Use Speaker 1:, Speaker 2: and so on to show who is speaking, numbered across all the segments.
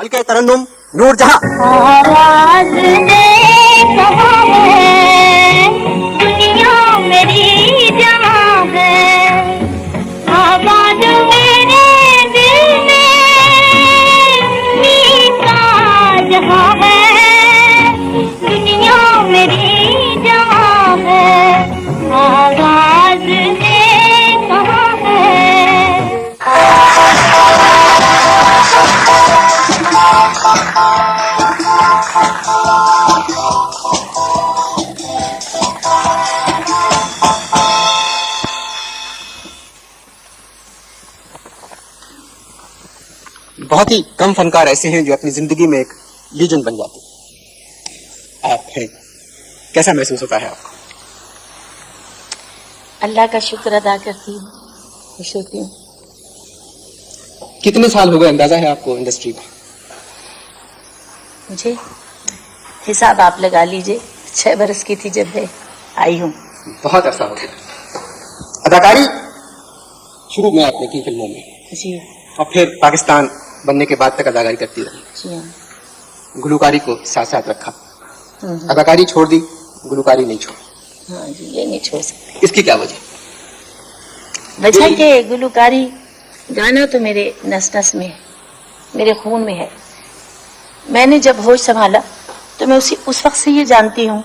Speaker 1: बल्कि तरन्नुम नूर जहां।
Speaker 2: आवाज ने कहा है दुनिया मेरी जहां है, आवाज मेरे दिल में मीठा जहां है, दुनिया मेरी जहां है, आवाज ने कहा है।
Speaker 1: बहुत ही कम फनकार ऐसे हैं जो अपनी जिंदगी में एक लीजेंड बन जाते हैं। आप हैं, कैसा महसूस होता है आपको?
Speaker 3: अल्लाह का शुक्र अदा करती हूँ, खुश होती हूँ।
Speaker 1: कितने साल हो गए अंदाजा है आपको इंडस्ट्री का?
Speaker 3: मुझे हिसाब आप लगा लीजिए, 6 बरस की थी जब मैं आई हूँ।
Speaker 1: बहुत अरसा हो गया। अदाकारी शुरू में आपने की फिल्मों में,
Speaker 3: जी
Speaker 1: और फिर पाकिस्तान बनने के बाद तक अदाकारी करती रही।
Speaker 3: जी हाँ।
Speaker 1: गुलकारी को साथ साथ रखा, अदाकारी छोड़ दी, गुलकारी नहीं छोड़ी।
Speaker 3: हाँ जी, ये नहीं छोड़ सकते।
Speaker 1: इसकी क्या वजह?
Speaker 3: वजह के गुलकारी गाना तो मेरे नस नस में है, मेरे खून में है। मैंने जब होश संभाला तो मैं उस वक्त से ये जानती हूँ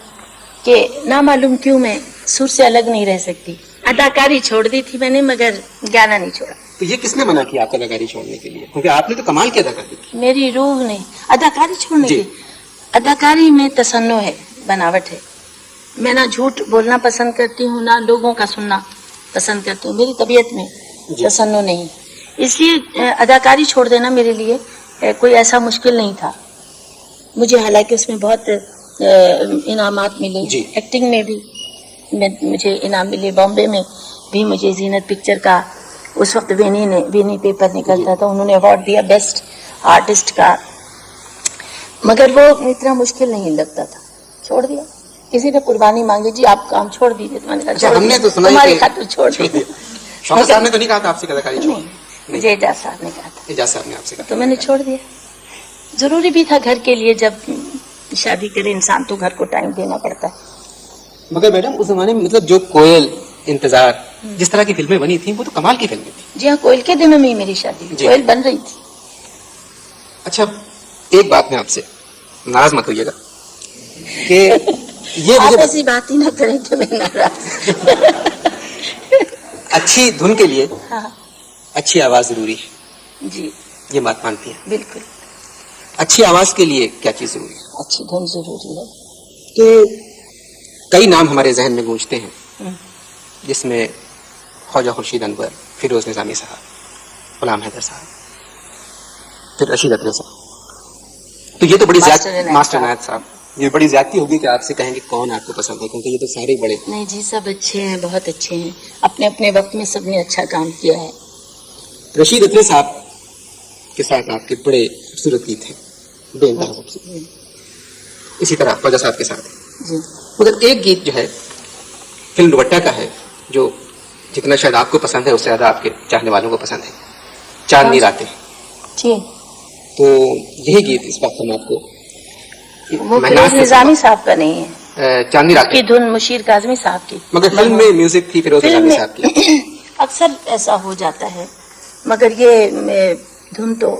Speaker 3: कि ना मालूम क्यों मैं सुर से अलग नहीं रह सकती। अदाकारी छोड़ दी थी मैंने, मगर गाना नहीं छोड़ा।
Speaker 1: तो ये किसने मना किया आपको अदाकारी छोड़ने के लिए? क्योंकि आपने तो कमाल की अदाकारी की।
Speaker 3: मेरी रूह ने अदाकारी छोड़ने की। अदाकारी में तसन्नो है, बनावट है। मैं ना झूठ बोलना पसंद करती हूँ, ना लोगों का सुनना पसंद करती हूँ। मेरी तबीयत में तसन्नो नहीं, इसलिए अदाकारी छोड़ देना मेरे लिए कोई ऐसा मुश्किल नहीं था। मुझे हालांकि उसमें बहुत इनामात मिले, एक्टिंग में भी मुझे इनाम मिले। बॉम्बे में भी मुझे जीनत पिक्चर का, उस वक्त वेनी पेपर निकलता था, उन्होंने अवार्ड दिया बेस्ट आर्टिस्ट का। मगर वो इतना मुश्किल नहीं लगता था, छोड़ दिया। किसी ने कुर्बानी मांगी, जी आप काम छोड़ दीजिए, तो मैंने कहा
Speaker 1: हमने तो सुना
Speaker 3: तुम्हारी खातिर छोड़ दिया।
Speaker 1: शौकत साहब ने तो नहीं कहा था आपसे अदाकारी छोड़?
Speaker 3: मुझे एजाज साहब ने कहा था।
Speaker 1: एजाज साहब ने आपसे कहा
Speaker 3: तो मैंने छोड़ दिया। जरूरी भी था घर के लिए, जब शादी करे इंसान तो घर को टाइम देना पड़ता है।
Speaker 1: मगर मैडम उस जमाने में मतलब जो कोयल, इंतजार, जिस तरह की फिल्में बनी थी वो तो कमाल की फिल्में थी।
Speaker 3: जी हाँ, कोयल के दिनों में ही मेरी शादी, कोयल बन रही थी।
Speaker 1: अच्छा, एक बात मैं आपसे, नाराज मत होइएगा कि ये
Speaker 3: आप ऐसी बात ही ना करें कि मैं नाराज।
Speaker 1: अच्छी धुन के लिए
Speaker 3: हाँ।
Speaker 1: अच्छी आवाज जरूरी है
Speaker 3: जी,
Speaker 1: ये बात मानती है?
Speaker 3: बिल्कुल।
Speaker 1: अच्छी आवाज के लिए क्या चीज जरूरी है?
Speaker 3: अच्छी धुन जरूरी है।
Speaker 1: तो कई नाम हमारे जहन में गूंजते हैं, जिसमें ख्वाजा खुर्शीद अनवर, फिरोज निजामी साहब, गुलाम हैदर साहब, फिर रशीद अकबर साहब। तो ये तो बड़ी मास्टर इनायत साहब, ये बड़ी ज्यादती होगी कि आपसे कहेंगे कौन आपको पसंद है, क्योंकि ये तो सारे बड़े।
Speaker 3: नहीं जी, सब अच्छे हैं, बहुत अच्छे हैं। अपने अपने वक्त में सबने अच्छा काम किया है।
Speaker 1: रशीद अकबर साहब के साथ आपके बड़े खूबसूरत गीत हैं, बेइंतहा खूबसूरत। इसी तरह ख्वाजा साहब के साथ
Speaker 3: जी।
Speaker 1: मगर एक गीत जो है फिल्म दुपट्टा का है, जो जितना शायद आपको पसंद है उससे ज्यादा आपके चाहने वालों को पसंद है, चांदनी रातें।
Speaker 3: जी।
Speaker 1: तो यही गीत इस वक्त हम आपको,
Speaker 3: वो फिरोज निजामी साहब का नहीं है,
Speaker 1: चांदनी रातें
Speaker 3: की धुन मुशीर काज़मी साहब की,
Speaker 1: मगर फिल्म में म्यूजिक थी फिरोज निजामी साहब की।
Speaker 3: अक्सर ऐसा हो जाता है, मगर ये धुन तो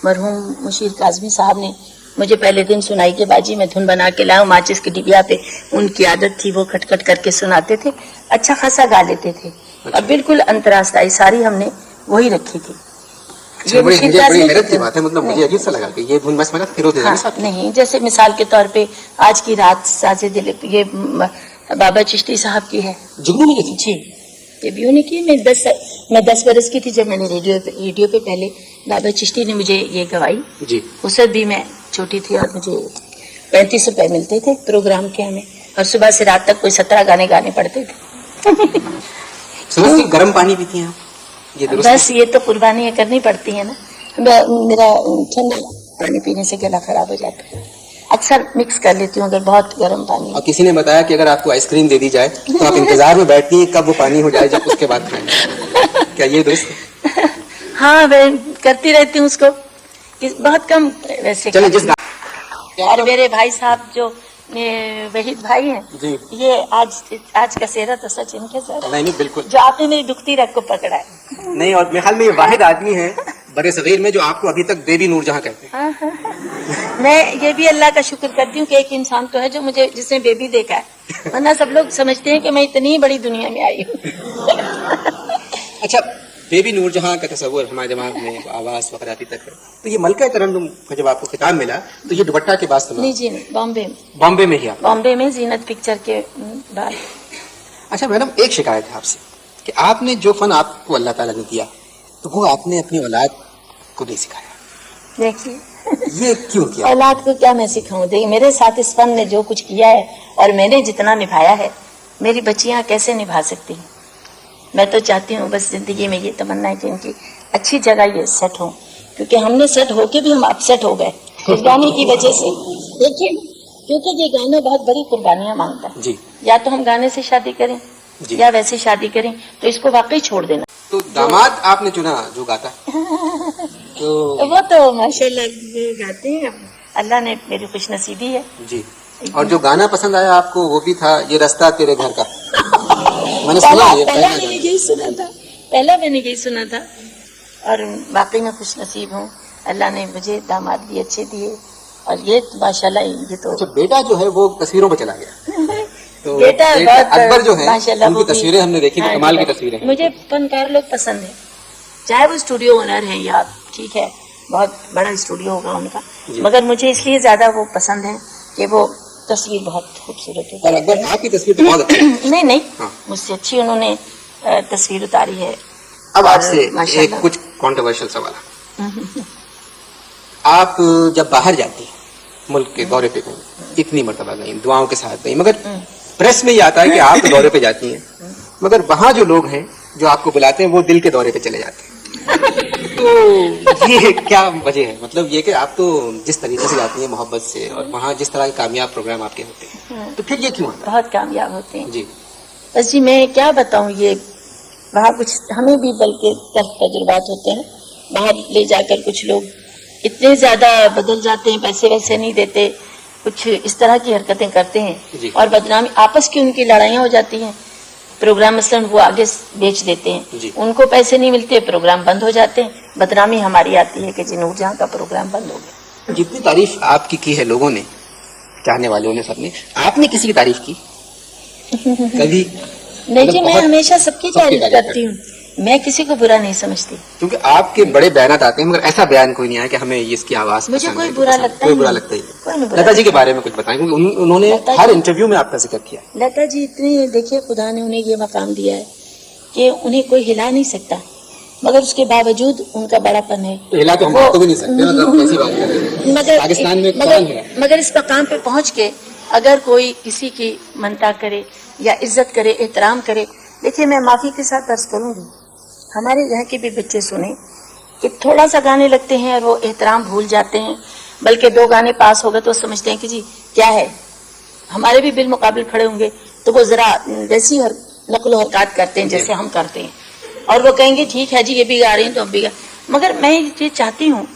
Speaker 3: मरहूम मुशीर काज़मी साहब ने मुझे पहले दिन सुनाई के बाजी में धुन बना के लाया माचिस की डिबिया पे। उनकी आदत थी, वो खटखट करके सुनाते थे, अच्छा खासा गा लेते थे। और बिल्कुल अंतरास्ताई सारी हमने वही रखी थी।
Speaker 1: ये बड़ी हैरत की बात है, मतलब मुझे अजीब सा लगा कि ये धुन बस मगर फिरोज निजामी साहब
Speaker 3: नहीं। जैसे मिसाल के तौर पे आज की रात साजे दिल, ये बाबा चिश्ती साहब की है,
Speaker 1: जुगनू में थी।
Speaker 3: जी, ये भी उन्हें की। मैं 10 बरस की थी जब मैंने रेडियो पे पहले बाबा चिश्ती ने मुझे ये गवाई
Speaker 1: जी।
Speaker 3: उस वक्त भी मैं छोटी थी और मुझे 35 रुपए मिलते थे प्रोग्राम के हमें, और सुबह से रात तक कोई 17 गाने गाने पड़ते थे।
Speaker 1: गर्म पानी पीती हैं ये
Speaker 3: बस ये तो कुर्बानी करनी पड़ती है ना। मेरा ठंडा पानी पीने से गला खराब हो जाता है, अक्सर मिक्स कर लेती हूँ अगर बहुत गर्म पानी।
Speaker 1: और किसी ने बताया कि अगर आपको आइसक्रीम दे दी जाए तो आप इंतजार में बैठती हैं कब वो पानी हो जाए, जब उसके बाद खाएं। क्या ये दुरुस्त है?
Speaker 3: हाँ, मैं करती रहती हूँ उसको, बहुत कम वैसे
Speaker 1: चलिए जिस
Speaker 3: और मेरे भाई साहब जो वहीद भाई हैं
Speaker 1: जी
Speaker 3: ये आज का सेहरा तो सच इनके साथ
Speaker 1: नहीं बिल्कुल
Speaker 3: जो आपने मेरी दुखती रग को पकड़ा है।
Speaker 1: नहीं, और मेरे ख्याल में ये वाहिद आदमी है बड़े सगीर में जो आपको अभी तक बेबी नूर जहां कहते हैं।
Speaker 3: हाँ। मैं ये भी अल्लाह का शुक्र करती हूँ कि एक इंसान तो है जो मुझे जिसने बेबी देखा है, वरना सब लोग समझते हैं कि मैं इतनी बड़ी दुनिया में आई हूँ।
Speaker 1: अच्छा, बेबी नूर जहां का तस्वुर हमारे दिमाग में आवाज वगैरह अभी तक है, तो ये मलका तरन्नुम का जब आपको खिताब मिला तो ये दुपट्टा के बाद सुना?
Speaker 3: नहीं जी, नहीं,
Speaker 1: बॉम्बे में ही आप?
Speaker 3: बॉम्बे में जीनत पिक्चर के बाद।
Speaker 1: अच्छा मैडम, एक शिकायत है आपसे कि आपने जो फन आपको अल्लाह ताला ने दिया तो वो आपने अपनी औलाद को नहीं सिखाया।
Speaker 3: देखिए
Speaker 1: ये क्यों किया?
Speaker 3: औलाद को क्या मैं सिखाऊं? देखिए मेरे साथ इस फन ने जो कुछ किया है और मैंने जितना निभाया है, मेरी बच्चियां कैसे निभा सकती हैं? मैं तो चाहती हूँ बस जिंदगी में ये तमन्ना है कि इनकी अच्छी जगह ये सेट हो, क्योंकि हमने सेट होके भी हम अपसेट हो गए इस गाने की वजह से। देखिए, क्योंकि ये गाना बहुत बड़ी कुर्बानियां मांगता है
Speaker 1: जी।
Speaker 3: या तो हम गाने से शादी करें
Speaker 1: जी।
Speaker 3: या वैसे शादी करें, तो इसको वाकई छोड़ देना।
Speaker 1: तो दामाद आपने चुना जो गाता तो
Speaker 3: वो तो माशाल्लाह गाते हैं, अल्लाह ने मेरी खुश नसीबी है
Speaker 1: जी। और जो गाना पसंद आया आपको वो भी था ये रास्ता तेरे घर का, मैंने सुना है।
Speaker 3: पहला मैंने यही सुना था, पहला मैंने यही सुना था और वाकई में खुश नसीब हूँ। अल्लाह ने मुझे दामाद भी अच्छे दिए और ये माशाल्लाह ये तो।
Speaker 1: अच्छा, बेटा जो है वो तस्वीरों में चला गया तो
Speaker 3: बेटा बहुत
Speaker 1: अकबर जो है
Speaker 3: माशाल्लाह
Speaker 1: उनकी तस्वीरें हमने देखी,
Speaker 3: हाँ,
Speaker 1: कमाल की तस्वीरें हैं।
Speaker 3: मुझे फनकार लोग पसंद है, चाहे वो स्टूडियो ओनर है या ठीक है बहुत बड़ा स्टूडियो होगा उनका, मगर मुझे इसलिए ज्यादा वो पसंद है कि वो तस्वीर बहुत खूबसूरत है।
Speaker 1: और अकबर आपकी तस्वीर तो बहुत अच्छी है।
Speaker 3: नहीं
Speaker 1: हाँ।
Speaker 3: मुझसे अच्छी उन्होंने तस्वीर उतारी है।
Speaker 1: अब आपसे एक
Speaker 3: माशाल्लाह।
Speaker 1: कुछ कंट्रोवर्शियल सवाल है। आप जब बाहर जाती हैं मुल्क के दौरे पे गई, इतनी मर्तबा गई, दुआओं के साथ गई, मगर प्रेस में ये आता है कि आप तो दौरे पे जाती हैं, मगर वहाँ जो लोग हैं जो आपको बुलाते हैं वो दिल के दौरे पे चले जाते हैं। तो ये क्या वजह है? मतलब ये कि आप तो जिस तरीके से जाती हैं मोहब्बत से, और वहाँ जिस तरह के कामयाब प्रोग्राम आपके होते हैं, तो फिर ये क्यों आता
Speaker 3: बहुत कामयाब होते हैं
Speaker 1: है? जी
Speaker 3: बस जी, मैं क्या बताऊं, ये वहाँ कुछ हमें भी बल्कि तजुर्बात होते हैं। बाहर ले जाकर कुछ लोग इतने ज्यादा बदल जाते हैं, पैसे वैसे नहीं देते, कुछ इस तरह की हरकतें करते
Speaker 1: जी।
Speaker 3: हैं और बदनामी, आपस की उनकी लड़ाइयाँ हो जाती हैं। प्रोग्राम मसलन वो आगे बेच देते
Speaker 1: जी।
Speaker 3: हैं, उनको पैसे नहीं मिलते, प्रोग्राम बंद हो जाते हैं, बदनामी हमारी आती है कि जी नूरजहां का प्रोग्राम बंद हो गया।
Speaker 1: जितनी तारीफ आपकी की है लोगों ने, चाहने वालों ने, सबने, आपने किसी की तारीफ की कभी?
Speaker 3: नहीं जी, मैं
Speaker 1: बहुत-
Speaker 3: हमेशा सबकी तारीफ करती हूँ, मैं किसी को बुरा नहीं समझती।
Speaker 1: क्योंकि आपके बड़े बयानात आते हैं, मगर ऐसा बयान कोई नहीं आया कि हमें इसकी आवाज
Speaker 3: मुझे
Speaker 1: पसंद
Speaker 3: कोई
Speaker 1: है,
Speaker 3: बुरा
Speaker 1: पसंद है।
Speaker 3: लगता
Speaker 1: कोई
Speaker 3: ही
Speaker 1: बुरा
Speaker 3: नहीं।
Speaker 1: लगता ही
Speaker 3: कोई नहीं
Speaker 1: नहीं।
Speaker 3: बुरा
Speaker 1: लता जी के
Speaker 3: लगता।
Speaker 1: बारे में कुछ बताएं, क्योंकि उन्होंने
Speaker 3: लता
Speaker 1: हर
Speaker 3: जी-
Speaker 1: इंटरव्यू में आपका जिक्र किया है।
Speaker 3: लता जी इतनी, देखिए खुदा ने उन्हें ये मकाम दिया है कि उन्हें कोई हिला नहीं सकता, मगर उसके बावजूद उनका बड़ापन है।
Speaker 1: तो हिला तो हम
Speaker 3: वो-
Speaker 1: आपको भी नहीं सकते, मतलब कैसी बात कर रहे हैं? पाकिस्तान में कौन है?
Speaker 3: मगर इस मकाम पे पहुंच के अगर कोई किसी की मनता करे या इज्जत करे, एहतराम करे, देखिए मैं माफी के साथ अर्ज करूंगी, हमारे यहाँ के भी बच्चे सुने कि थोड़ा सा गाने लगते हैं और वो एहतराम भूल जाते हैं, बल्कि 2 गाने पास हो गए तो समझते हैं कि जी क्या है, हमारे भी बिल मुकाबिल खड़े होंगे तो वो जरा वैसी नकलो हरकत करते हैं जैसे हम करते हैं, और वो कहेंगे ठीक है जी ये भी गा रही हैं तो हम भी गा। मगर मैं ये चाहती हूँ,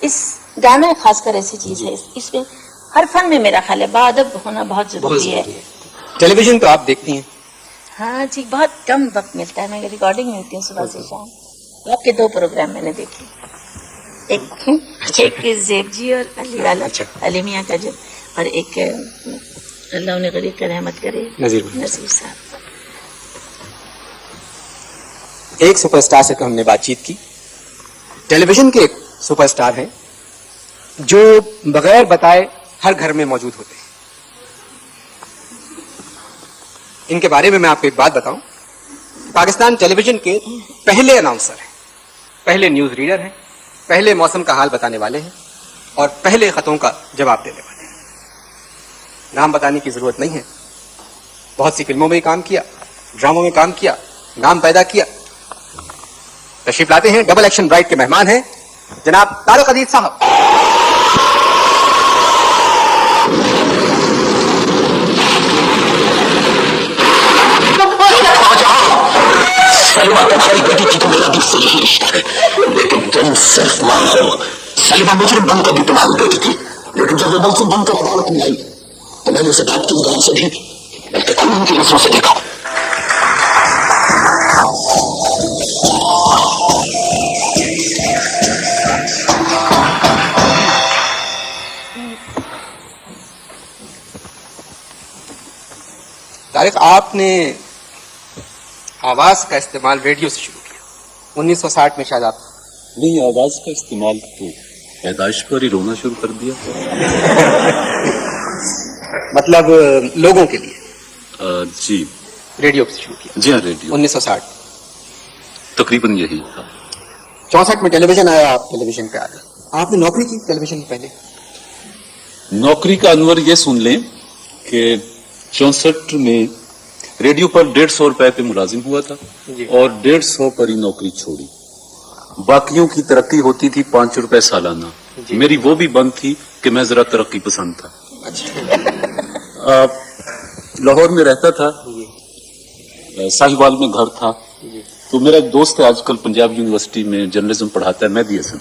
Speaker 3: इस गाना खासकर ऐसी चीज है, इसमें हर फन में मेरा ख्याल है बाअदब होना बहुत जरूरी है।
Speaker 1: टेलीविजन तो आप देखती हैं?
Speaker 3: हाँ जी, बहुत कम वक्त मिलता है, मैं रिकॉर्डिंग में होती हूँ सुबह से शाम। आपके 2 प्रोग्राम मैंने देखे, एक ज़ेब जी और अली वाला,
Speaker 1: अच्छा।
Speaker 3: अली मियाँ का जो, और एक अल्लाह उन्हें गरीब का रहमत करे,
Speaker 1: नजीर
Speaker 3: साहब।
Speaker 1: एक सुपरस्टार से तो हमने बातचीत की, टेलीविजन के एक सुपरस्टार हैं जो बगैर बताए हर घर में मौजूद होते हैं। इनके बारे में मैं आपको एक बात बताऊं, पाकिस्तान टेलीविजन के पहले अनाउंसर हैं, पहले न्यूज रीडर हैं, पहले मौसम का हाल बताने वाले हैं और पहले खतों का जवाब देने वाले हैं। नाम बताने की जरूरत नहीं है, बहुत सी फिल्मों में काम किया, ड्रामों में काम किया, नाम पैदा किया। तशरीफ लाते हैं, डबल एक्शन ब्राइट के मेहमान हैं जनाब तारिक अजीज साहब।
Speaker 4: सलमा तुम्हारी बेटी की तो मेरा दिल से यही इश्क है, लेकिन तुम सिर्फ माँ हो, सलमा मुजरिम बनकर भी तमाम देती थी, लेकिन जब वो मुल्क बनकर अदालत में आई तो मैंने उसे बात की उदाहरण से नहीं बल्कि कानून की नजरों से देखा.
Speaker 1: तारिक, आपने आवाज का इस्तेमाल रेडियो से शुरू किया 1960 में, शायद आप
Speaker 5: नहीं, आवाज का इस्तेमाल तो पैदाइश पर ही रोना शुरू कर दिया.
Speaker 1: मतलब लोगों के लिए
Speaker 5: जी
Speaker 1: रेडियो से शुरू किया
Speaker 5: जी हाँ, रेडियो
Speaker 1: 1960.
Speaker 5: तकरीबन यही था.
Speaker 1: 64 में टेलीविजन आया, आप टेलीविजन पे आ गए. आपने नौकरी की टेलीविजन में पहले?
Speaker 5: नौकरी का अनवर ये सुन लें कि 64 में रेडियो पर 150 रुपए पे मुलाजिम हुआ था
Speaker 1: जी.
Speaker 5: और 150 पर ही नौकरी छोड़ी. बाकियों की तरक्की होती थी 5 रुपए सालाना, मेरी वो भी बंद थी कि मैं जरा तरक्की पसंद था. लाहौर में रहता था, साहिवाल में घर था. तो मेरा एक दोस्त है आजकल पंजाब यूनिवर्सिटी में जर्नलिज्म पढ़ाता है, मेहदी हसन.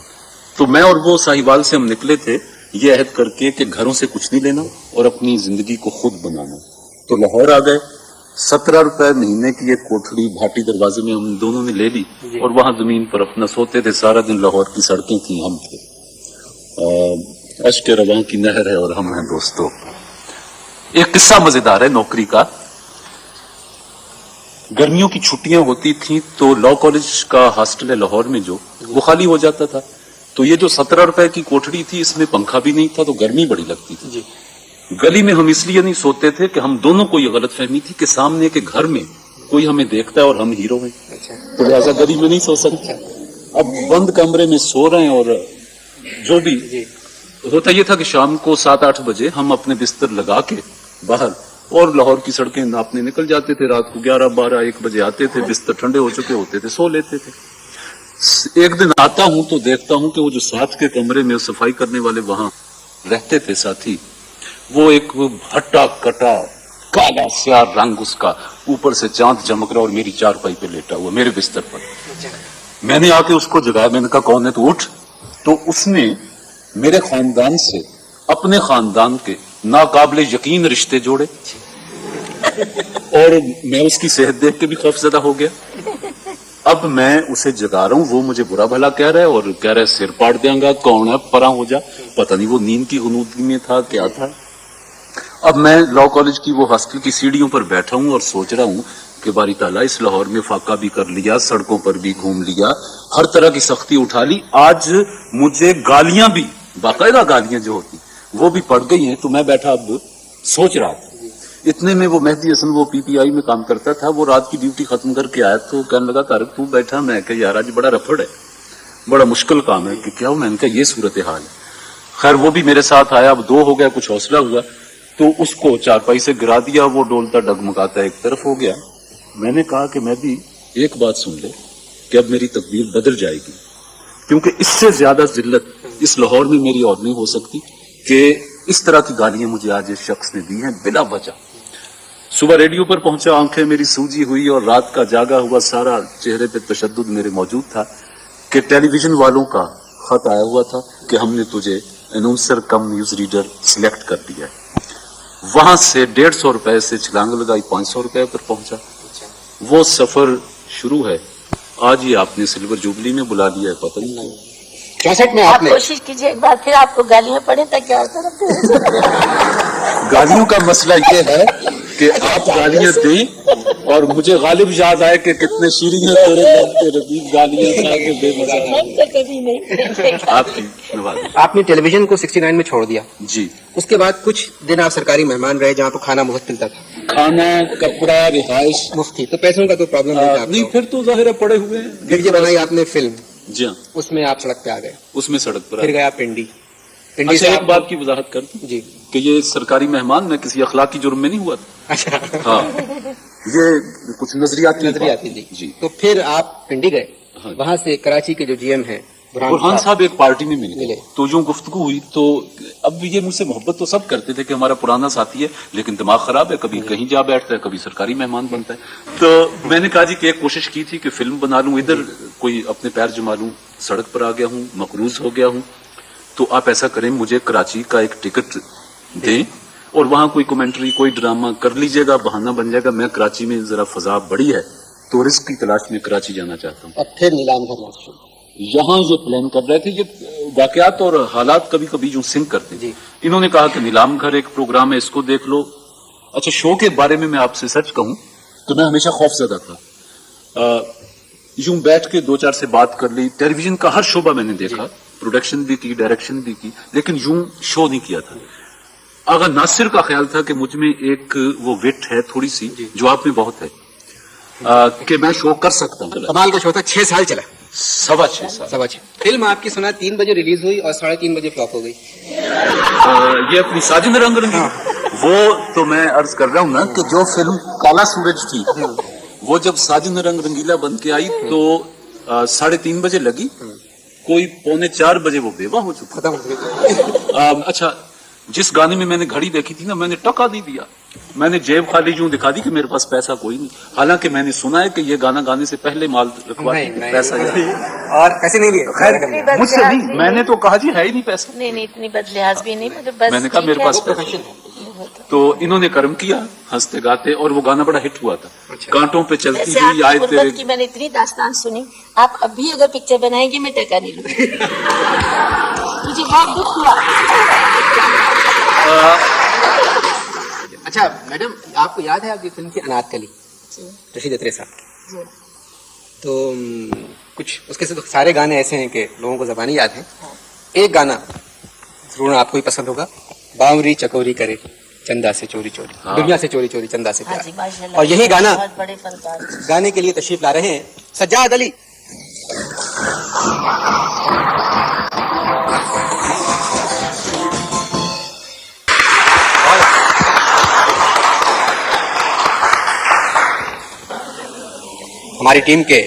Speaker 5: तो मैं और वो साहिवाल से हम निकले थे ये अहद करके कि घरों से कुछ नहीं लेना और अपनी जिंदगी को खुद बनाना. तो लाहौर आ गए. 17 रुपए महीने की एक कोठड़ी भाटी दरवाजे में हम दोनों ने ले ली और वहां जमीन पर अपना सोते थे. सारा दिन लाहौर की सड़कें थी, हम थे. अश्क रवां की नहर है और हम हैं दोस्तों. एक किस्सा मजेदार है नौकरी का. गर्मियों की छुट्टियां होती थी तो लॉ कॉलेज का हॉस्टल है लाहौर में जो, वो खाली हो जाता था. तो ये जो 17 रुपए की कोठड़ी थी इसमें पंखा भी नहीं था तो गर्मी बड़ी लगती थी जी. गली में हम इसलिए नहीं सोते थे कि हम दोनों को ये गलत फहमी थी कि सामने के घर में कोई हमें देखता है और हम हीरो हैं. तो लिहाजा गली में नहीं सो सकते. अब बंद कमरे में सो रहे हैं और जो भी होता ये था कि शाम को 7-8 बजे हम अपने बिस्तर लगा के बाहर और लाहौर की सड़कें नापने निकल जाते थे. रात को 11-12-1 बजे आते थे, बिस्तर ठंडे हो चुके होते थे, सो लेते थे. एक दिन आता हूं तो देखता हूं कि वो जो साथ के कमरे में सफाई करने वाले वहां रहते थे साथी, वो एक हट्टा कटा काला स्याह रंग उसका, ऊपर से चांद चमक रहा और मेरी चारपाई पे लेटा हुआ मेरे बिस्तर पर. मैंने आके उसको जगाया. मैंने कहा कौन है, तो उठ. तो उसने मेरे खानदान से अपने खानदान के नाकाबिले यकीन रिश्ते जोड़े और मैं उसकी सेहत देख के भी खौफजदा हो गया. अब मैं उसे जगा रहा हूं, वो मुझे बुरा भला कह रहा है और कह रहा है सिर पाड़ देंगा, कौन है, परा हो जा. पता नहीं वो नींद की गुनूदगी में था, क्या था. अब मैं लॉ कॉलेज की वो हॉस्टल की सीढ़ियों पर बैठा हूं और सोच रहा हूं कि बारी ताला इस लाहौर में फाका भी कर लिया, सड़कों पर भी घूम लिया, हर तरह की सख्ती उठा ली. आज मुझे गालियां भी, बाकायदा गालियां जो होती वो भी पड़ गई हैं. तो मैं बैठा अब सोच रहा था. इतने में वो मेहदी हसन, वो पीपीआई में काम करता था, वो रात की ड्यूटी खत्म करके आया तो कहने लगा तारिक तू बैठा. मैं कहा यार आज बड़ा रफड़ है, बड़ा मुश्किल काम है. कि क्या हो? मैंने कहा ये सूरत हाल है. खैर वो भी मेरे साथ आया. अब 2 हो गया, कुछ हौसला हुआ तो उसको चारपाई से गिरा दिया. वो डोलता डगमगाता एक तरफ हो गया. मैंने कहा कि मैं भी एक बात सुन ले कि अब मेरी तकदीर बदल जाएगी, क्योंकि इससे ज्यादा जिल्लत इस लाहौर में मेरी और नहीं हो सकती कि इस तरह की गालियां मुझे आज इस शख्स ने दी हैं बिला वजह. सुबह रेडियो पर पहुंचा, आंखें मेरी सूजी हुई और रात का जागा हुआ सारा चेहरे पे तशद्दुद मेरे मौजूद था कि टेलीविजन वालों का खत आया हुआ था कि हमने तुझे अनाउंसर कम न्यूज रीडर सिलेक्ट कर दिया है. वहां से 150 रुपए से छलांग लगाई, 500 रुपए पर पहुंचा. वो सफर शुरू है. आज ही आपने सिल्वर जुबली में बुला लिया है, पता नहीं
Speaker 1: 64 में
Speaker 3: आप
Speaker 1: आपने
Speaker 3: कोशिश कीजिए एक बार फिर आपको गालियां पड़े तक क्या
Speaker 5: गालियों का मसला ये है कि आप गालियां दें और मुझे गालिब याद आए कि कितने शीरीन है तेरे लब के रबीब, गालियां खा के बेमजा.
Speaker 3: तो कभी नहीं.
Speaker 5: आपकी धन्यवाद.
Speaker 1: आपने टेलीविजन को 69 में छोड़ दिया.
Speaker 5: जी.
Speaker 1: उसके बाद कुछ दिन आप सरकारी मेहमान रहे जहाँ पर खाना मुफ्त मिलता था.
Speaker 5: खाना, कपड़ा, रिहाइश
Speaker 1: मुफ्ती, तो पैसों का तो प्रॉब्लम नहीं था
Speaker 5: नहीं,
Speaker 1: आपको.
Speaker 5: फिर तो जाहिर है पड़े हुए हैं.
Speaker 1: फिर ये बनाई आपने फिल्म,
Speaker 5: जी हाँ,
Speaker 1: उसमें आप सड़क पे आ गए.
Speaker 5: उसमें सड़क पर
Speaker 1: फिर
Speaker 5: आए.
Speaker 1: गया पिंडी. पिंडी
Speaker 5: अच्छा
Speaker 1: से
Speaker 5: एक
Speaker 1: आप
Speaker 5: बात की वजाहत कर दूं
Speaker 1: जी.
Speaker 5: कि ये सरकारी मेहमान मैं किसी अखलाकी जुर्म में नहीं हुआ था.
Speaker 1: अच्छा,
Speaker 5: हाँ, ये कुछ नजरियाती
Speaker 1: नजरियाती
Speaker 5: बात.
Speaker 1: जी. तो फिर आप पिंडी गए.
Speaker 5: हाँ.
Speaker 1: वहां से कराची के जो जीएम है
Speaker 5: बुरहान साहब एक पार्टी में मिले
Speaker 1: मिले.
Speaker 5: तो यूं गुफ्तगू हुई. तो अब ये मुझसे मोहब्बत तो सब करते थे कि हमारा पुराना साथी है, लेकिन दिमाग खराब है, कभी कहीं जा बैठता है, कभी सरकारी मेहमान बनता है. तो मैंने कहा जी कि एक कोशिश की थी कि फिल्म बना लूं, इधर कोई अपने पैर जमा लूं. सड़क पर आ गया हूं, मकरूज हो गया हूं. तो आप ऐसा करें, मुझे कराची का एक टिकट दें और वहां कोई कमेंट्री, कोई ड्रामा कर लीजिएगा, बहाना बन जाएगा। मैं कराची में जरा फजा बड़ी है, टूरिस्ट की तलाश में कराची जाना चाहता हूँ।
Speaker 1: और फिर नीलाम घर
Speaker 5: यहाँ ये प्लान कर रहे थे, ये वाकयात और हालात कभी कभी जो सिंक करते हैं। इन्होंने कहा कि नीलाम घर एक प्रोग्राम है, इसको देख लो। अच्छा, शो के बारे में मैं आपसे सच कहूं तो मैं हमेशा खौफजदा था। यूं बैठ के 2-4 से बात कर ली, टेलीविजन का हर शोबा मैंने देखा, प्रोडक्शन भी की, डायरेक्शन भी की, लेकिन यूं शो नहीं किया था। आगा नासिर का ख्याल था कि मुझ में एक वो विट है थोड़ी सी, जो आप में बहुत है, कि मैं शो कर सकता हूँ।
Speaker 1: कमाल का शो था, 6 साल चला।
Speaker 5: 6.25 साल।
Speaker 1: 6.25। फिल्म आपकी सुना 3 बजे रिलीज हुई और 3:30 बजे फ्लॉप हो गई।
Speaker 5: ये अपनी साजिद रंग रंगीला, वो तो मैं अर्ज कर रहा हूँ ना कि जो फिल्म काला सूरज थी, वो जब साजिद रंग रंगीला बन के आई तो 3:30 बजे लगी, कोई 3:45 बजे वो बेवा हो चुका।
Speaker 1: खत्म हो गई।
Speaker 5: अच्छा, जिस गाने में मैंने घड़ी देखी थी ना, मैंने टका नहीं दिया, मैंने जेब खाली यूं दिखा दी कि मेरे पास पैसा कोई नहीं। हालांकि मैंने सुना है कि ये गाना गाने से पहले माल रखवा पैसा
Speaker 1: और पैसे नहीं लिए। खैर,
Speaker 5: मुझसे नहीं, मैंने तो कहा जी है ही नहीं पैसा।
Speaker 3: नहीं, इतनी बदलिहाज भी नहीं, मतलब बस
Speaker 5: मैंने कहा मेरे पास पैसा। तो इन्होंने कर्म किया हंसते गाते, और वो गाना बड़ा हिट हुआ था। कांटों पे चलती
Speaker 3: वैसे
Speaker 5: हुई आए
Speaker 3: आपकी
Speaker 5: तेरे।
Speaker 3: गुर्बत की मैंने इतनी दास्तान सुनी, आप अभी अगर पिक्चर बनाएंगे मैं टका नहीं लूंगी। मुझे बहुत दुख हुआ।
Speaker 1: अच्छा मैडम, आपको याद है आपकी फिल्म थी अनारकली, रशीद अतरे साहब? तो कुछ उसके से तो सारे गाने ऐसे हैं कि लोगों को ज़बानी याद है। एक गाना जरूर आपको ही पसंद होगा, बावरी चकोरी करे चंदा से चोरी चोरी, दुनिया से चोरी चोरी चंदा से
Speaker 3: हाँ जी,
Speaker 1: प्यार।
Speaker 3: माशाल्लाह,
Speaker 1: और यही गाना
Speaker 3: बहुत बड़े फनकार।
Speaker 1: गाने के लिए तशरीफ ला रहे हैं सज्जाद अली। हमारी टीम के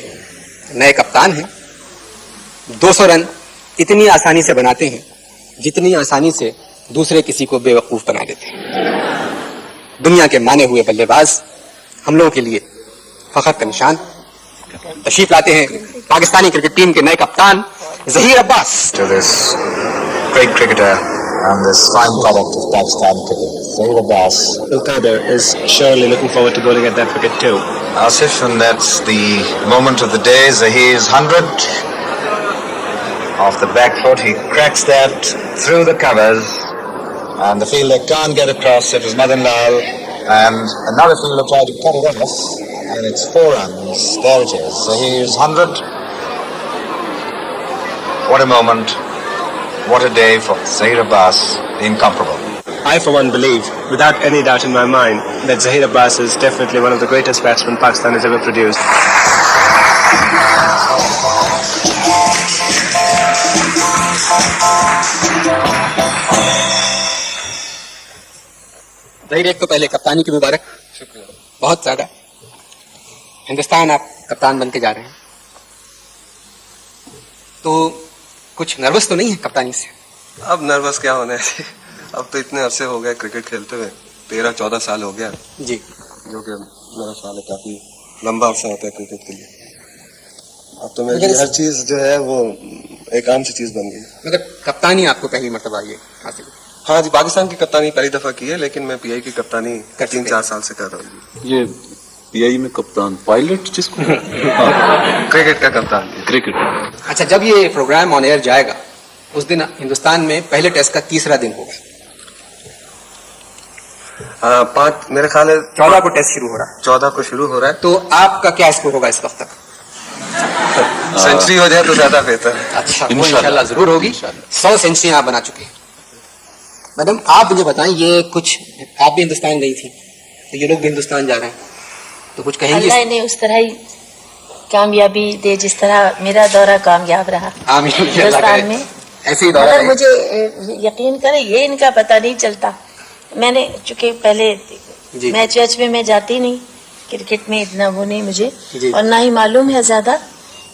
Speaker 1: नए कप्तान हैं। 200 रन इतनी आसानी से बनाते हैं जितनी आसानी से दूसरे किसी को बेवकूफ बना देते हैं। दुनिया के माने हुए बल्लेबाज, हम लोगों के लिए फखर का निशान। तशरीफ लाते हैं पाकिस्तानी क्रिकेट टीम के नए कप्तान Zaheer Abbas.
Speaker 6: To this great cricketer and this fine product of Pakistan cricket, Zahir Abbas.
Speaker 7: Al-Qadir is surely looking forward to bowling at that wicket too.
Speaker 6: Asif, and that's the moment of the day. Zahir's 100 off the back foot. He cracks that through the covers, and the fielder can't get across. It was Madan Lal, and another fielder tried to cut it off, and it's 4 runs. There it is. Zahir's 100. What a moment. What a day for Zahir Abbas, the incomparable.
Speaker 7: I for one believe, without any doubt in my mind, that Zahir Abbas is definitely one of the greatest batsmen Pakistan has ever produced.
Speaker 1: Zaheer, एक तो पहले कप्तानी की मुबारक, बहुत ज्यादा। हिंदुस्तान आप कप्तान बन के जा रहे हैं, तो कुछ नर्वस तो नहीं है कप्तानी से?
Speaker 8: अब नर्वस क्या होना है, अब तो इतने अरसे हो गए क्रिकेट खेलते हुए, 13-14 साल हो गया
Speaker 1: जी,
Speaker 8: जो कि मेरा साल है, काफी लंबा अरसा होता है क्रिकेट के लिए। अब तो मेरी हर चीज जो है वो एक आम सी चीज बन गई।
Speaker 1: मतलब कप्तानी आपको पहली मर्तबा ये हासिल?
Speaker 8: हाँ जी, पाकिस्तान की कप्तानी पहली दफा की है, लेकिन मैं पीआई की कप्तानी 3-4 साल से कर रहा हूँ।
Speaker 5: ये पीआई में कप्तान, पायलट जिसको
Speaker 8: क्रिकेट का कप्तान।
Speaker 5: क्रिकेट।
Speaker 1: अच्छा, जब ये प्रोग्राम ऑन एयर जाएगा उस दिन हिंदुस्तान में पहले टेस्ट का 3रा दिन होगा।
Speaker 8: हाँ, 5 मेरे ख्याल है
Speaker 1: 14 को टेस्ट शुरू हो रहा है।
Speaker 8: 14 को शुरू हो रहा है।
Speaker 1: तो आपका क्या स्कोर होगा इस वक्त तक?
Speaker 8: सेंचुरी हो जाए तो ज्यादा बेहतर है।
Speaker 1: अच्छा, वो इंशाल्लाह जरूर होगी। 100 सेंचुरी आप बना चुके हैं। मैडम, आप मुझे बताएं, ये कुछ आप भी हिंदुस्तान गई थी, तो ये लोग भी हिंदुस्तान जा रहे हैं, तो कुछ कहेंगे?
Speaker 3: अल्लाह ने उस तरह ही कामयाबी दे जिस तरह मेरा दौरा कामयाब रहा हिंदुस्तान में।
Speaker 1: ऐसे ही
Speaker 3: मगर मुझे यकीन करें, ये इनका पता नहीं चलता। मैंने चूंकि पहले मैच वैच में मैं जाती नहीं, क्रिकेट में इतना वो नहीं मुझे, और ना ही मालूम है ज्यादा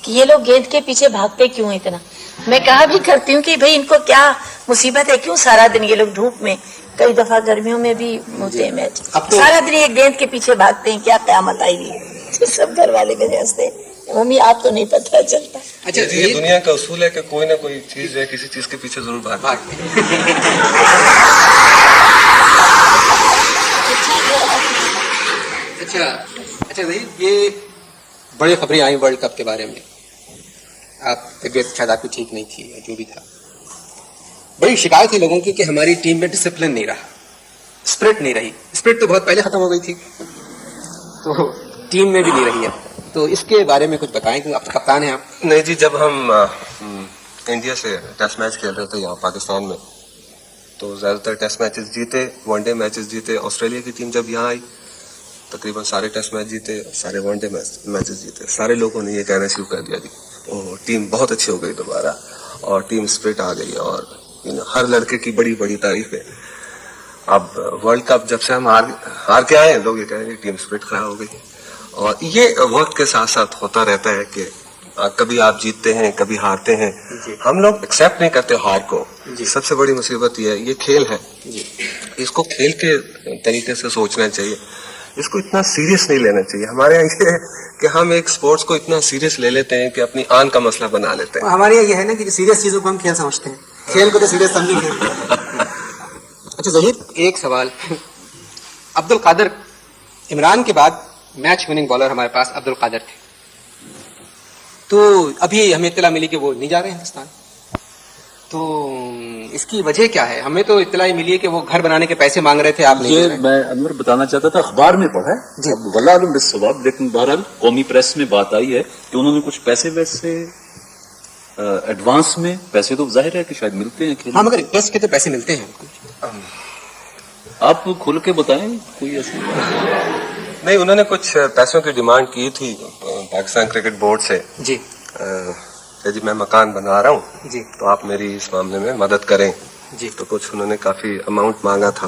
Speaker 3: कि ये लोग गेंद के पीछे भागते क्यों इतना। मैं कहा भी करती हूँ कि भाई इनको क्या मुसीबत है, क्यों सारा दिन ये लोग धूप में, कई दफा गर्मियों में भी होते हैं मैच, तो सारा दिन एक गेंद के पीछे भागते हैं, क्या कयामत आई है। सब घर वाले मेरे हंसते, मम्मी आपको नहीं पता चलता।
Speaker 1: अच्छा
Speaker 8: ये दुनिया का उसूल है कि कोई ना कोई चीज है किसी चीज के पीछे जरूर भाग
Speaker 1: अच्छा ज़हीर, ये बड़ी खबरें आई वर्ल्ड कप के बारे में, आप तबीयत शायद आपकी ठीक नहीं थी या जो भी था, बड़ी शिकायत है लोगों की कि हमारी टीम में डिसिप्लिन नहीं रहा, स्पिरिट नहीं रही। स्पिरिट तो बहुत पहले खत्म हो गई थी, तो टीम में भी नहीं रही है, तो इसके बारे में कुछ बताएं कि आप कप्तान हैं आप।
Speaker 8: नहीं जी, जब हम इंडिया से टेस्ट मैच खेल रहे थे यहाँ पाकिस्तान में, तो ज्यादातर टेस्ट मैचेस जीते, वनडे मैचेस जीते। ऑस्ट्रेलिया की टीम जब यहाँ आई तकरीबन सारे टेस्ट मैच जीते, सारे वनडे मैचेस जीते। सारे लोगों ने ये कहना शुरू कर दिया जी तो टीम बहुत अच्छी हो गई दोबारा, और टीम स्पिरिट आ गई, और हर लड़के की बड़ी बड़ी तारीफ है। अब वर्ल्ड कप जब से हम हार के आए, लोग ये कह रहे हैं टीम स्पिरिट खराब हो गई, और ये वक्त के साथ साथ होता रहता है कि कभी आप जीतते हैं, कभी हारते हैं। हम लोग एक्सेप्ट नहीं करते हार को। सबसे बड़ी मुसीबत ये खेल है, इसको खेल के तरीके से सोचना चाहिए, इसको इतना सीरियस नहीं लेना चाहिए। हमारे यहाँ ये है कि हम एक स्पोर्ट्स को इतना सीरियस ले लेते हैं कि अपनी आन का मसला बना लेते हैं।
Speaker 1: हमारे यहाँ ये है ना कि सीरियस चीजों को हम खेल समझते हैं, खेल को तो सीरियस समझेंगे। अच्छा ज़हीर, एक सवाल, अब्दुल कादिर, इमरान के बाद मैच विनिंग बॉलर हमारे पास अब्दुल कादिर थे, तो अभी हमें इत्तला मिली कि वो नहीं जा रहे हिंदुस्तान, तो इसकी वजह क्या है? हमें तो इत्तला मिली है कि वो घर बनाने के पैसे मांग रहे थे, आप नहीं
Speaker 5: ये मैं अनवर बताना चाहता था, अखबार में पढ़ा है, अब वल्लाह आलम बिस्सवाब, लेकिन बहरहाल कौमी प्रेस में बात आई है कि उन्होंने कुछ पैसे वैसे एडवांस में, पैसे तो जाहिर है कि शायद मिलते हैं।
Speaker 1: हाँ, मगर रिक्वेस्ट के तो पैसे मिलते हैं।
Speaker 5: आप खुल के बताएं कोई ऐसी
Speaker 8: नहीं, उन्होंने कुछ पैसों की डिमांड की थी पाकिस्तान क्रिकेट बोर्ड से
Speaker 1: जी,
Speaker 8: जी मैं मकान बना रहा हूँ
Speaker 1: जी,
Speaker 8: तो आप मेरी इस मामले में मदद करें
Speaker 1: जी।
Speaker 8: तो कुछ उन्होंने काफी अमाउंट मांगा था,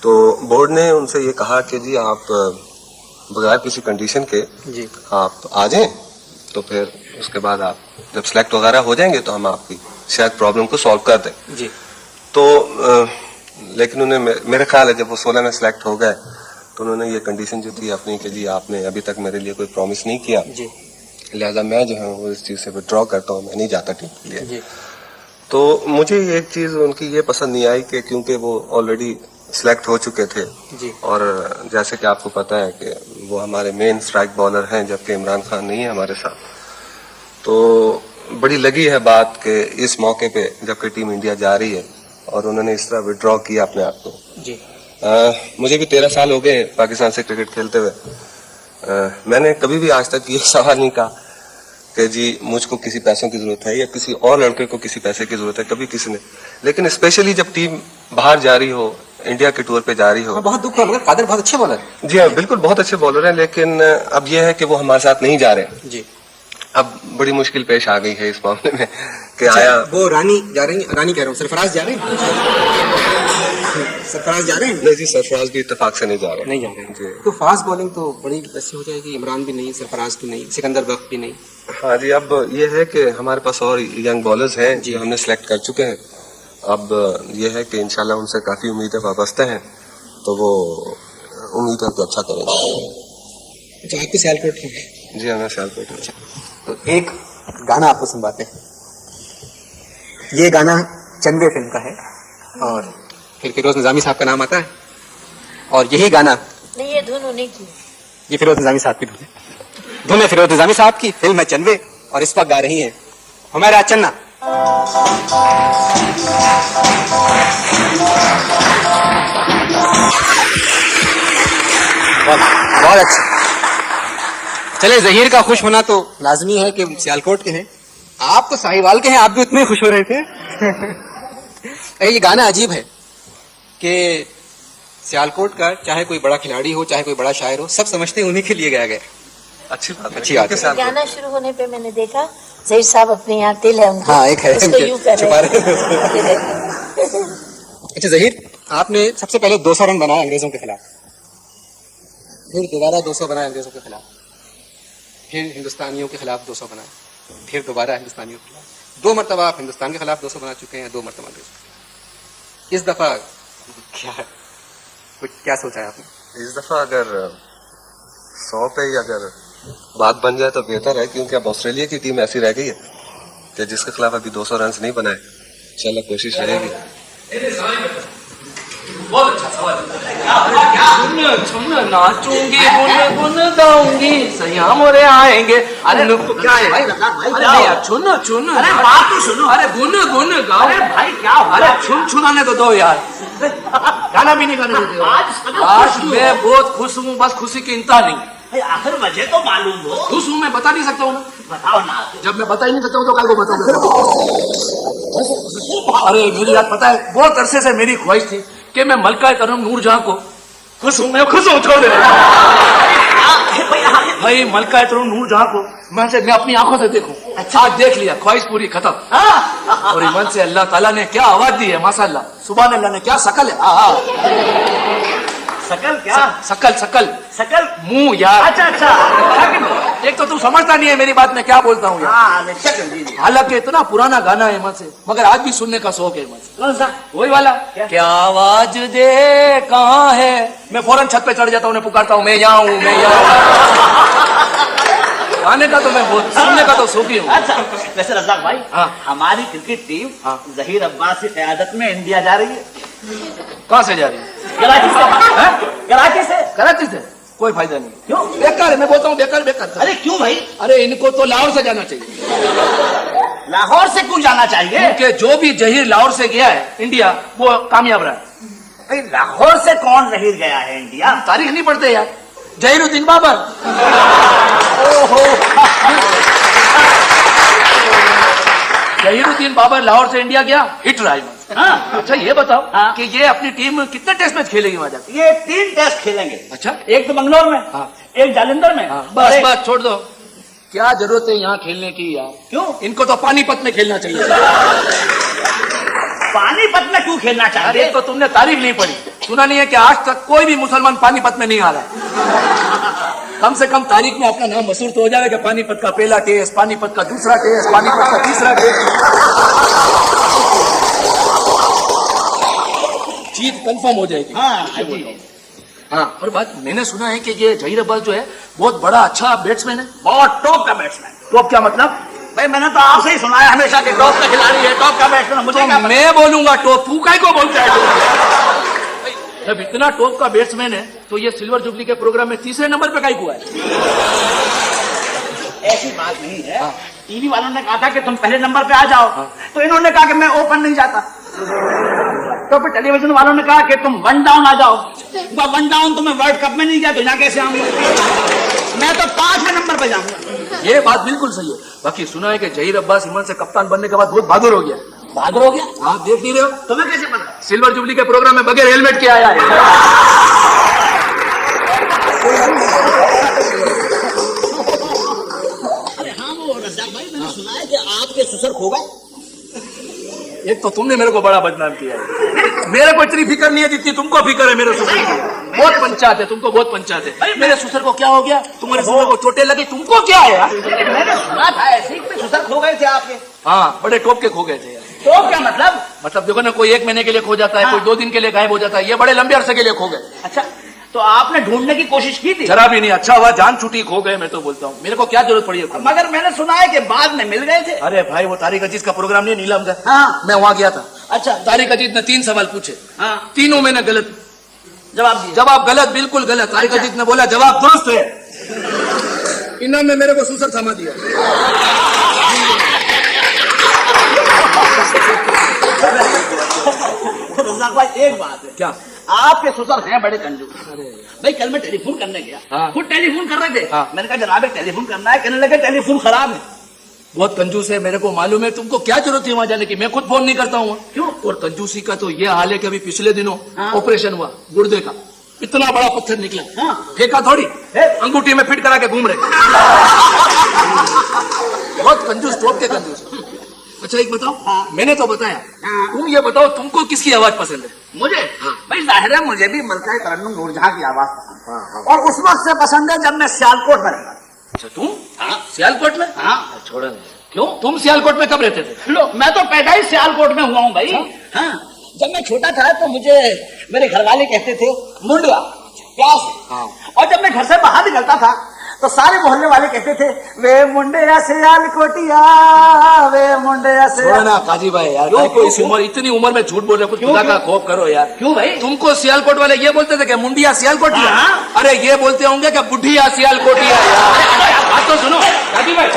Speaker 8: तो बोर्ड ने उनसे ये कहा कि जी आप बगैर किसी कंडीशन के
Speaker 1: जी
Speaker 8: आप आ जाएं, तो फिर उसके बाद आप जब सिलेक्ट वगैरह हो जाएंगे तो हम आपकी शायद प्रॉब्लम को सॉल्व कर दें।
Speaker 1: जी।
Speaker 8: तो लेकिन उन्हें मेरा ख्याल है जब वो 16 में सिलेक्ट हो गए तो उन्होंने ये कंडीशन जो थी अपनी कि जी आपने अभी तक मेरे लिए कोई प्रॉमिस नहीं किया,
Speaker 1: जी,
Speaker 8: लिहाजा मैं जो है वो इस चीज से विड्रॉ करता हूँ, मैं नहीं जाता टीम के लिए।
Speaker 1: जी।
Speaker 8: तो मुझे एक चीज उनकी ये पसंद नहीं आई कि क्योंकि वो ऑलरेडी सिलेक्ट हो चुके थे,
Speaker 1: जी।
Speaker 8: और जैसे कि आपको पता है कि वो हमारे मेन स्ट्राइक बॉलर हैं जबकि इमरान खान नहीं है हमारे साथ, तो बड़ी लगी है बात कि इस मौके पे जबकि टीम इंडिया जा रही है और उन्होंने इस तरह विड्रॉ किया अपने आप को।
Speaker 1: जी।
Speaker 8: मुझे भी 13 साल हो गए पाकिस्तान से क्रिकेट खेलते हुए, मैंने कभी भी आज तक ये सवाल नहीं कहा कि जी मुझको किसी पैसों की जरूरत है या किसी और लड़के को किसी पैसे की जरूरत है, कभी किसी ने। लेकिन स्पेशली जब टीम बाहर जा रही हो, इंडिया के टूर पे जा रही हो,
Speaker 1: बहुत दुख हुआ, मगर कादिर बहुत अच्छे बॉलर।
Speaker 8: जी हाँ बिल्कुल बहुत अच्छे बॉलर हैं, लेकिन अब यह है कि वो हमारे साथ नहीं जा रहे।
Speaker 1: जी।
Speaker 8: अब बड़ी मुश्किल पेश आ गई है इस मामले में कि आया
Speaker 1: वो रानी जा रही, रानी कह रहा हूँ, सरफराज जा रहे हैं, सरफराज जा रहे हैं।
Speaker 8: नहीं जी, सरफराज भी इत्तेफाक से नहीं जा रहे।
Speaker 1: नहीं जा रहे हैं
Speaker 8: जी।
Speaker 1: तो फास्ट बॉलिंग तो बड़ी वैसी हो जाएगी, इमरान भी नहीं, सरफराज भी नहीं, सिकंदर बख्श भी नहीं।
Speaker 8: हाँ जी, अब ये है कि हमारे पास और यंग बॉलर्स हैं जो हमने सिलेक्ट कर चुके हैं। अब ये है कि इंशाल्लाह उनसे काफी उम्मीदें वाबस्ते हैं, तो वो उम्मीद है कि अच्छा करेंगे।
Speaker 1: अच्छा, आपके सियालकोट है?
Speaker 8: जी हमें सियालकोट। अच्छा,
Speaker 1: तो एक गाना आपको सुनवाते हैं। ये गाना चंदे फिल्म का है और फिर फिरोज निजामी साहब का नाम आता है, और यही गाना
Speaker 3: नहीं, ये धुन उन्हीं की।
Speaker 1: ये फिरोज निजामी साहब की धुन है, धुन है फिरोज निजामी साहब की, फिल्म है चंदे, और इस वक्त गा रही है हुमैरा चन्ना। बहुत अच्छा। चले, ज़हीर का खुश होना तो लाजमी है कि सियालकोट के हैं, आप तो साहिवाल के हैं, आप भी उतने खुश हो रहे थे। ये गाना अजीब है कि सियालकोट का चाहे कोई बड़ा खिलाड़ी हो, चाहे कोई बड़ा शायर हो, सब समझते हैं उन्हीं के लिए गाया गया।
Speaker 8: अच्छी बात है,
Speaker 1: अच्छी बात है।
Speaker 3: गाना शुरू होने पे मैंने देखा ज़हीर साहब अपने यहाँ तिल है उनका,
Speaker 1: हाँ, एक है,
Speaker 3: उसको यूं कर
Speaker 1: छुपा
Speaker 3: रहे हैं।
Speaker 1: अच्छा ज़हीर, आपने सबसे पहले 200 रन बनाए अंग्रेजों के खिलाफ, फिर दोबारा 200 बनाए अंग्रेजों के खिलाफ, फिर हिंदुस्तानियों के खिलाफ 200 बनाए, फिर दोबारा हिंदुस्तानियों के खिलाफ, 2 मरतबा आप हिंदुस्तान के खिलाफ 200 बना चुके हैं, 2 मरतबा अंग्रेजों। इस दफा क्या सोचा है आपने?
Speaker 8: इस दफा अगर 100 पे ही अगर बात बन जाए तो बेहतर है, क्योंकि अब ऑस्ट्रेलिया की टीम ऐसी रह गई है कि जिसके खिलाफ अभी 200 रन नहीं बनाए। इंशाल्लाह कोशिश रहेगी।
Speaker 9: बहुत अच्छा सवाल है। नाचूंगी गुन गाऊंगी सैया मोरे आएंगे। अरे क्या है भाई? अरे यार सुनो सुनो, अरे बात तो सुनो। अरे गुन गाओ। अरे भाई क्या हुआ? अरे छुनाने तो दो यार, गाना भी नहीं गाने देते हो। आज मैं बहुत खुश हूँ, बस खुशी की इंतहा नहीं।
Speaker 10: आखिर वजह तो मालूम हो।
Speaker 9: खुश हूँ मैं बता नहीं सकता हूँ।
Speaker 10: बताओ ना।
Speaker 9: जब मैं बता ही नहीं सकता हूँ तो काय को बताऊँ? अरे मेरी याद पता है, बहुत अरसे से मेरी ख्वाहिश थी कि मैं मलका करम नूरजहां को खुश हूँ, मैं खुश हूँ, छोड़ दे भाई। मलका करम नूरजहां को मैं अपनी आंखों से देखूं। अच्छा आज देख लिया, ख्वाहिश पूरी खत्म। और ईमान से अल्लाह ताला ने क्या आवाज दी है, माशाअल्लाह, सुभान अल्लाह ने क्या शकल है।
Speaker 10: शकल क्या?
Speaker 9: शकल शकल
Speaker 10: शकल
Speaker 9: मुंह यार।
Speaker 10: अच्छा अच्छा,
Speaker 9: एक तो तू समझता नहीं है मेरी बात में क्या बोलता हूँ यार। हालांकि इतना पुराना गाना है मुझसे, मगर आज भी सुनने का शौक है मुझसे।
Speaker 10: कौन सा?
Speaker 9: वही वाला, क्या आवाज दे कहाँ है। मैं फौरन छत पे चढ़ जाता हूँ, उन्हें पुकारता हूँ, मैं यहाँ हूँ, मैं यहाँ हूँ। गाने का तो मैं बहुत, सुनने का तो शौकी हूँ।
Speaker 10: अच्छा वैसे रज़ाक भाई,
Speaker 9: हाँ।
Speaker 10: हमारी क्रिकेट टीम जहीर अब्बास की क़यादत में इंडिया जा रही है।
Speaker 9: कहाँ से जा रही है?
Speaker 10: कराची से। कराची से?
Speaker 9: कराची से कोई फायदा नहीं।
Speaker 10: क्यों?
Speaker 9: बेकार है, मैं बोलता हूँ बेकार बेकार।
Speaker 10: अरे क्यों भाई?
Speaker 9: अरे इनको तो लाहौर से जाना चाहिए।
Speaker 10: लाहौर से क्यों जाना चाहिए?
Speaker 9: क्योंकि जो भी जहीर लाहौर से गया है इंडिया, वो कामयाब रहा है।
Speaker 10: भाई लाहौर से कौन जहीर गया है इंडिया?
Speaker 9: तारीख नहीं पढ़ते यार। जहीरुद्दीन बाबर।
Speaker 10: ओहो,
Speaker 9: जहीरुद्दीन बाबर लाहौर से इंडिया गया, हिट रहा है।
Speaker 10: हाँ।
Speaker 9: अच्छा ये बताओ
Speaker 10: हाँ।
Speaker 9: कि ये अपनी टीम कितने टेस्ट मैच खेलेगी वहां जाकर?
Speaker 10: ये 3 टेस्ट खेलेंगे।
Speaker 9: अच्छा,
Speaker 10: एक तो बंगलोर में,
Speaker 9: हाँ।
Speaker 10: एक जालंधर में।
Speaker 9: हाँ, बस बस छोड़ दो, क्या जरूरत है यहाँ खेलने की यार।
Speaker 10: क्यों?
Speaker 9: इनको तो पानीपत में खेलना चाहिए।
Speaker 10: पानीपत में क्यों खेलना
Speaker 9: अरे
Speaker 10: चाहिए?
Speaker 9: तो तुमने तारीख नहीं पढ़ी, सुना नहीं है कि आज तक कोई भी मुसलमान पानीपत में नहीं आ रहा। कम से कम तारीख में अपना नाम मशहूर तो हो जाएगा कि पानीपत का पहला टेस्ट, पानीपत का दूसरा टेस्ट, पानीपत का तीसरा टेस्ट। जीत कंफर्म हो जाएगी। हाँ, और बात मैंने सुना है कि ये जहीर अब्बास जो है बहुत बड़ा अच्छा बैट्समैन है।
Speaker 10: बहुत टॉप का बैट्समैन।
Speaker 9: टॉप क्या मतलब?
Speaker 10: भाई मैंने तो आपसे ही सुना है हमेशा कि टॉप का खिलाड़ी है, टॉप का बैट्समैन। मुझे क्या
Speaker 9: तो मैं बोलूंगा टॉप, तू काय को बोलता है? जब इतना टॉप का बैट्समैन है तो ये सिल्वर जुबली के प्रोग्राम में तीसरे नंबर पे काय हुआ है?
Speaker 10: ऐसी बात नहीं है। टीवी वालों ने कहा था कि तुम पहले नंबर पे आ जाओ, तो इन्होंने कहा कि मैं ओपन नहीं जाता। तो फिर टेलीविजन वालों ने कहा कि तुम 1 डाउन आ जाओ। 1 डाउन तो मैं वर्ल्ड कप में नहीं गया, तो यहाँ कैसे आऊंगा? मैं तो 5वें नंबर पे जाऊंगा।
Speaker 9: ये बात बिल्कुल सही है। बाकी सुना है कि जहीर अब्बास ईमान से कप्तान बनने के बाद बहुत बहादुर हो गया।
Speaker 10: बहादुर हो गया?
Speaker 9: आप देख नहीं रहे हो?
Speaker 10: तुम्हें कैसे पता?
Speaker 9: सिल्वर जुबली के प्रोग्राम में बगैर हेलमेट के आया है।
Speaker 10: सुना है कि आपके ससुर खो गए।
Speaker 9: एक तो तुमने मेरे को बड़ा बदनाम किया है। मेरे को इतनी फिक्र नहीं है जितनी तुमको फिक्र है मेरे ससुर की। बहुत पंचायत है तुमको, बहुत पंचायत है। मेरे ससुर को क्या हो गया? तुम्हारे ससुर को चोटें लगी, तुमको क्या है यार?
Speaker 10: मैंने सुना था ऐसे ही कि ससुर खो गए थे आपके।
Speaker 9: हाँ, बड़े टॉप के खो गए थे यार।
Speaker 10: तो क्या मतलब?
Speaker 9: मतलब देखो ना, कोई 1 महीने के लिए खो जाता है, कोई 2 दिन के लिए गायब हो जाता है, ये बड़े लंबे अरसे के लिए खो गए।
Speaker 10: अच्छा, तो आपने ढूंढने की कोशिश की थी?
Speaker 9: जरा भी नहीं। अच्छा हुआ जान छुट्टी, खो गए। मैं तो बोलता हूँ मेरे को क्या जरूरत पड़ी है?
Speaker 10: मगर मैंने सुना है कि बाद में मिल गए थे।
Speaker 9: अरे भाई, वो तारिक अजीज का प्रोग्राम नहीं, नीलम का।
Speaker 10: हाँ।
Speaker 9: मैं वहां गया था।
Speaker 10: अच्छा,
Speaker 9: तारिक अजीज ने 3 सवाल पूछे।
Speaker 10: हाँ।
Speaker 9: तीनों मैंने गलत
Speaker 10: जवाब दिया।
Speaker 9: जवाब गलत, बिल्कुल गलत। तारिक अजीज ने बोला जवाब दुरुस्त है। इनाम में मेरे को सुसर थमा दिया।
Speaker 10: रज़ाक भाई एक बात है,
Speaker 9: क्या?
Speaker 10: आपके ससुर हैं बड़े कंजूस। भाई कल मैं टेलीफोन करने गया,
Speaker 9: हाँ।
Speaker 10: खुद टेलीफोन कर रहे थे।
Speaker 9: हाँ।
Speaker 10: मैंने कहा जनाब एक टेलीफोन करना है, कहने लगे टेलीफोन खराब है।
Speaker 9: बहुत कंजूस है, मेरे को मालूम है। तुमको क्या जरूरत है वहां जाने की? मैं खुद फोन नहीं करता हूँ।
Speaker 10: क्यों?
Speaker 9: और कंजूसी का तो ये हाल है कि अभी पिछले दिनों
Speaker 10: हाँ।
Speaker 9: ऑपरेशन हुआ गुर्दे का, इतना बड़ा पत्थर निकला।
Speaker 10: हाँ।
Speaker 9: फेंका थोड़ी, अंगूठी में फिट करा के घूम रहे। बहुत कंजूस, टॉप के कंजूस। अच्छा एक बताओ, मैंने तो बताया, तुम ये बताओ तुमको किसकी आवाज पसंद है?
Speaker 10: मुझे? भाई जाहिर है मुझे भी मलका तरन्नुम नूरजहां की आवाज पसंद, और उस वक्त से पसंद है जब मैं सियालकोट में रहता।
Speaker 9: अच्छा तुम? सियालकोट में?
Speaker 10: हाँ।
Speaker 9: छोड़ो, क्यों? तुम सियालकोट में कब रहते थे?
Speaker 10: लो, मैं तो पैदा ही सियालकोट में हुआ हूँ भाई। हाँ, जब मैं छोटा था तो मुझे मेरे घर वाले कहते थे मुंडवा, प्यास।
Speaker 9: हाँ।
Speaker 10: और जब मैं घर से बाहर निकलता था तो सारे मोहल्ले वाले कहते थे वे मुंडे सियाल कोटिया, वे मुंडे सियाल।
Speaker 9: ना काजी भाई यार, को इस उम्र, इतनी उम्र में झूठ बोल रहे हो, कुछ खुदा का खौफ करो यार।
Speaker 10: क्यों भाई?
Speaker 9: तुमको सियालकोट वाले ये बोलते थे कि मुंडिया सियालकोटिया? अरे ये बोलते होंगे कि बुढ़िया सियालकोटिया यार। बात तो सुनो काजी भाई।